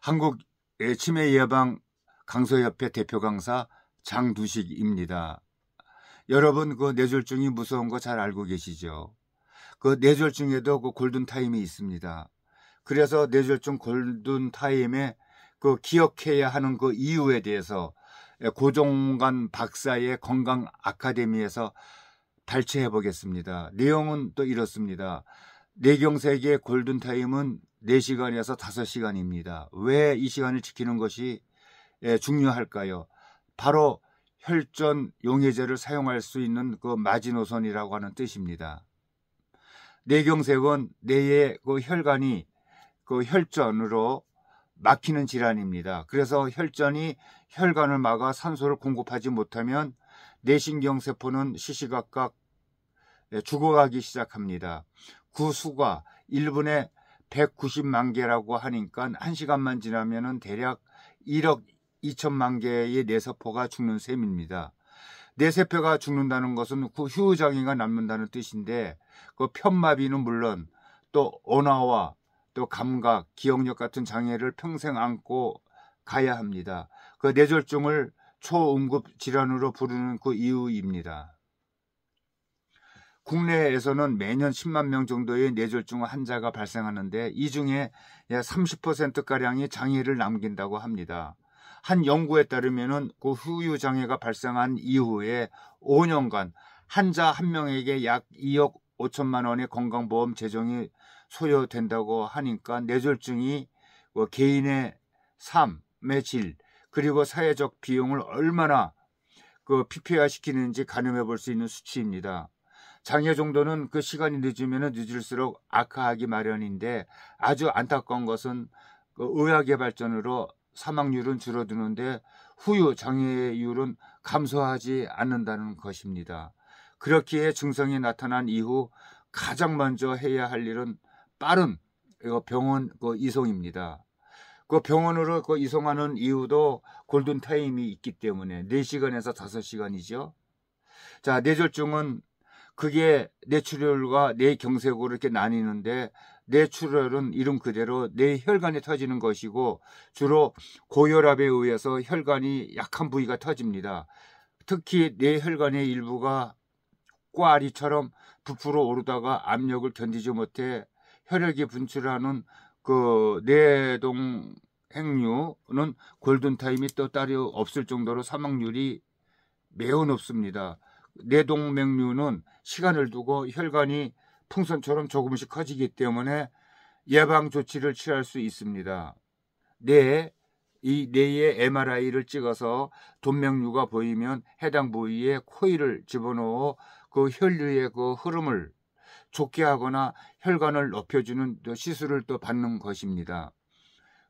한국 치매 예방 강서협회 대표 강사 장두식입니다. 여러분 그 뇌졸중이 무서운 거 잘 알고 계시죠? 그 뇌졸중에도 그 골든타임이 있습니다. 그래서 뇌졸중 골든타임에 그 기억해야 하는 그 이유에 대해서 고종관 박사의 건강 아카데미에서 발췌해 보겠습니다. 내용은 또 이렇습니다. 뇌경색의 골든타임은 4시간에서 5시간입니다. 왜 이 시간을 지키는 것이 중요할까요? 바로 혈전 용해제를 사용할 수 있는 그 마지노선이라고 하는 뜻입니다. 뇌경색은 뇌의 그 혈관이 그 혈전으로 막히는 질환입니다. 그래서 혈전이 혈관을 막아 산소를 공급하지 못하면 뇌신경세포는 시시각각 죽어가기 시작합니다. 그 수가 1분에 190만 개라고 하니까 1시간만 지나면은 대략 1억 2천만 개의 뇌세포가 죽는 셈입니다. 뇌세포가 죽는다는 것은 그 후유장애가 남는다는 뜻인데 그 편마비는 물론 또 언어와 또 감각, 기억력 같은 장애를 평생 안고 가야 합니다. 그 뇌졸중을 초응급 질환으로 부르는 그 이유입니다. 국내에서는 매년 10만 명 정도의 뇌졸중 환자가 발생하는데 이 중에 30%가량이 장애를 남긴다고 합니다. 한 연구에 따르면 그 후유 장애가 발생한 이후에 5년간 환자 한 명에게 약 2억 5천만 원의 건강보험 재정이 소요된다고 하니까 뇌졸중이 개인의 삶의 질 그리고 사회적 비용을 얼마나 그 피폐화시키는지 가늠해 볼 수 있는 수치입니다. 장애 정도는 그 시간이 늦으면 늦을수록 악화하기 마련인데 아주 안타까운 것은 그 의학의 발전으로 사망률은 줄어드는데 후유 장애율은 감소하지 않는다는 것입니다. 그렇기에 증상이 나타난 이후 가장 먼저 해야 할 일은 빠른 병원 이송입니다. 그 병원으로 이송하는 이유도 골든타임이 있기 때문에 4시간에서 5시간이죠. 자, 뇌졸중은 그게 뇌출혈과 뇌경색으로 이렇게 나뉘는데 뇌출혈은 이름 그대로 뇌혈관이 터지는 것이고 주로 고혈압에 의해서 혈관이 약한 부위가 터집니다. 특히 뇌혈관의 일부가 꽈리처럼 부풀어 오르다가 압력을 견디지 못해 혈액이 분출하는 그 뇌동맥류는 골든타임이 또 따로 없을 정도로 사망률이 매우 높습니다. 뇌동맥류는 시간을 두고 혈관이 풍선처럼 조금씩 커지기 때문에 예방 조치를 취할 수 있습니다. 뇌에 MRI를 찍어서 동맥류가 보이면 해당 부위에 코일을 집어넣어 그 혈류의 그 흐름을 좋게 하거나 혈관을 높여주는 시술을 또 받는 것입니다.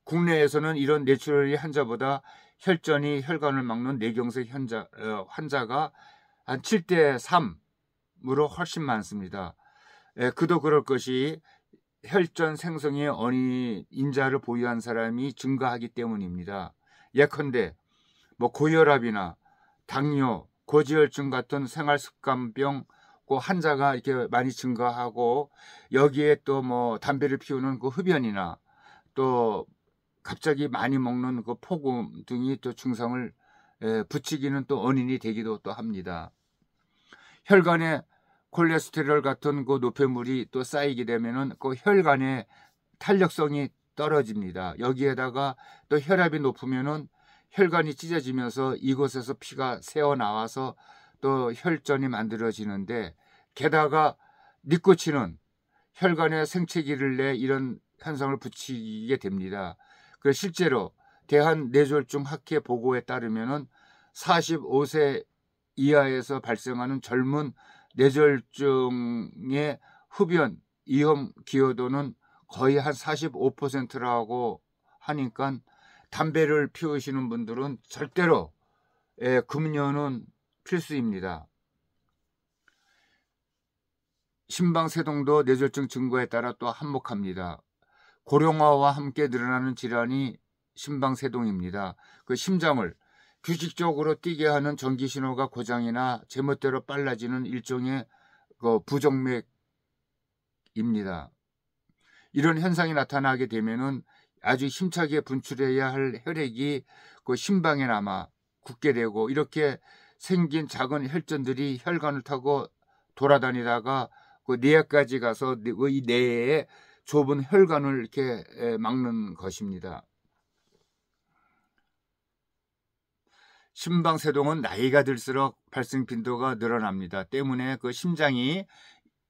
국내에서는 이런 뇌출혈 환자보다 혈전이 혈관을 막는 뇌경색 환자가 한 7대 3으로 훨씬 많습니다. 그도 그럴 것이 혈전 생성의 어린 인자를 보유한 사람이 증가하기 때문입니다. 예컨대 고혈압이나 당뇨, 고지혈증 같은 생활습관병 그 환자가 이렇게 많이 증가하고 여기에 또 담배를 피우는 그 흡연이나 또 갑자기 많이 먹는 그 폭음 등이 또 증상을 부추기는 또 원인이 되기도 또 합니다. 혈관에 콜레스테롤 같은 그 노폐물이 또 쌓이게 되면은 그 혈관의 탄력성이 떨어집니다. 여기에다가 또 혈압이 높으면은 혈관이 찢어지면서 이곳에서 피가 새어 나와서 또 혈전이 만들어지는데 게다가 니코틴은 혈관에 생채기를 내 이런 현상을 부추기게 됩니다. 그래서 실제로 대한뇌졸중 학회 보고에 따르면은 45세 이하에서 발생하는 젊은 뇌졸중의 흡연 위험 기여도는 거의 한 45%라고 하니까 담배를 피우시는 분들은 절대로 금연은 필수입니다. 심방세동도 뇌졸중 증가에 따라 또 한몫합니다. 고령화와 함께 늘어나는 질환이 심방세동입니다. 그 심장을 규칙적으로 뛰게 하는 전기신호가 고장이나 제멋대로 빨라지는 일종의 그 부정맥입니다. 이런 현상이 나타나게 되면은 아주 힘차게 분출해야 할 혈액이 그 심방에 남아 굳게 되고, 이렇게 생긴 작은 혈전들이 혈관을 타고 돌아다니다가 그 뇌까지 가서 이 뇌에 좁은 혈관을 이렇게 막는 것입니다. 심방세동은 나이가 들수록 발생 빈도가 늘어납니다. 때문에 그 심장이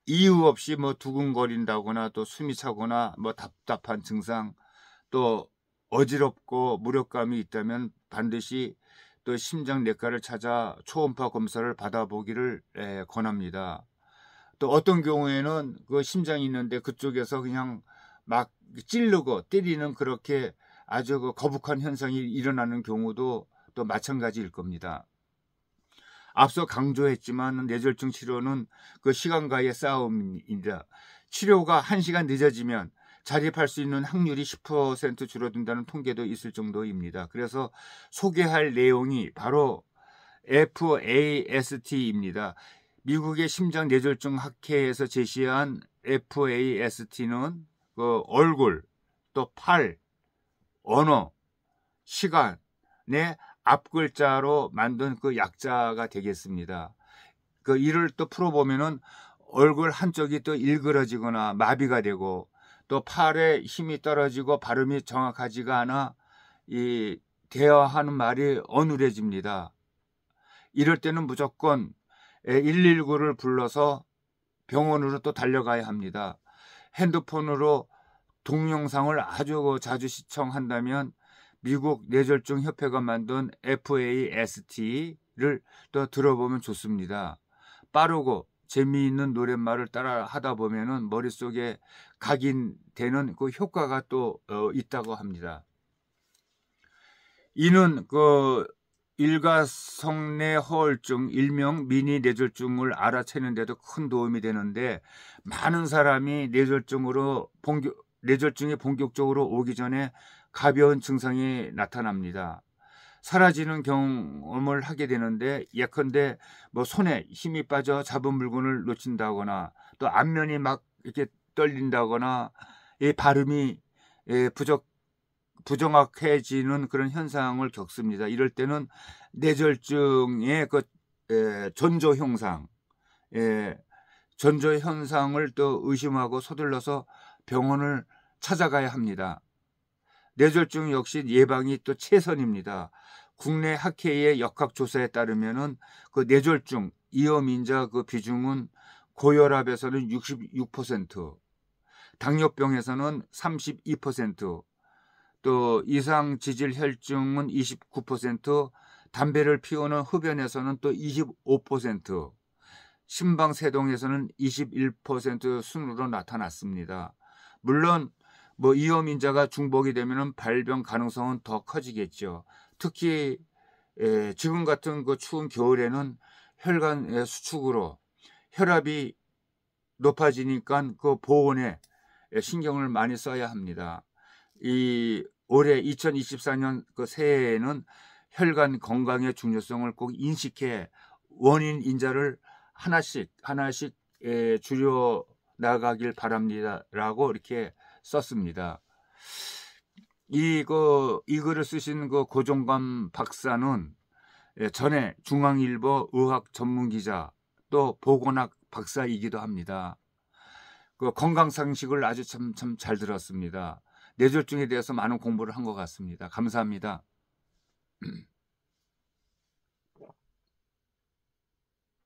이유 없이 뭐 두근거린다거나 또 숨이 차거나 뭐 답답한 증상, 또 어지럽고 무력감이 있다면 반드시 또 심장내과를 찾아 초음파 검사를 받아보기를 권합니다. 또 어떤 경우에는 그 심장이 있는데 그쪽에서 그냥 막 찌르고 때리는, 그렇게 아주 그 거북한 현상이 일어나는 경우도 또 마찬가지일 겁니다. 앞서 강조했지만 뇌졸중 치료는 그 시간과의 싸움입니다. 치료가 1시간 늦어지면 자립할 수 있는 확률이 10% 줄어든다는 통계도 있을 정도입니다. 그래서 소개할 내용이 바로 FAST입니다. 미국의 심장뇌졸중 학회에서 제시한 FAST는 그 얼굴, 또 팔, 언어, 시간의 앞글자로 만든 그 약자가 되겠습니다. 그 이를 또 풀어보면은 얼굴 한쪽이 또 일그러지거나 마비가 되고, 또 팔에 힘이 떨어지고 발음이 정확하지가 않아 이 대화하는 말이 어눌해집니다. 이럴 때는 무조건 119를 불러서 병원으로 또 달려가야 합니다. 핸드폰으로 동영상을 아주 자주 시청한다면 미국 뇌졸중 협회가 만든 FAST를 또 들어보면 좋습니다. 빠르고 재미있는 노랫말을 따라 하다 보면은 머릿속에 각인되는 그 효과가 또 있다고 합니다. 이는 그 일가성뇌허울증, 일명 미니 뇌졸중을 알아채는 데도 큰 도움이 되는데, 많은 사람이 뇌졸중이 본격적으로 오기 전에 가벼운 증상이 나타납니다. 사라지는 경험을 하게 되는데, 예컨대 뭐 손에 힘이 빠져 잡은 물건을 놓친다거나, 또 안면이 막 이렇게 떨린다거나, 이 발음이 부정확해지는 그런 현상을 겪습니다. 이럴 때는 뇌졸중의 그 전조 현상을 또 의심하고 서둘러서 병원을 찾아가야 합니다. 뇌졸중 역시 예방이 또 최선입니다. 국내 학회의 역학조사에 따르면은 그 뇌졸중 이염인자 그 비중은 고혈압에서는 66%, 당뇨병에서는 32%, 또 이상지질혈증은 29%, 담배를 피우는 흡연에서는 또 25%, 심방세동에서는 21% 순으로 나타났습니다. 물론 뭐 이염인자가 중복이 되면 발병 가능성은 더 커지겠죠. 특히 지금 같은 그 추운 겨울에는 혈관 수축으로 혈압이 높아지니까 그 보온에 신경을 많이 써야 합니다. 올해 2024년 그 새해에는 혈관 건강의 중요성을 꼭 인식해 원인 인자를 하나씩 줄여 나가길 바랍니다라고 이렇게 썼습니다. 이 글을 쓰신 그 고종감 박사는 전에 중앙일보 의학 전문 기자, 또 보건학 박사이기도 합니다. 그 건강 상식을 아주 참 잘 들었습니다. 뇌졸중에 대해서 많은 공부를 한 것 같습니다. 감사합니다.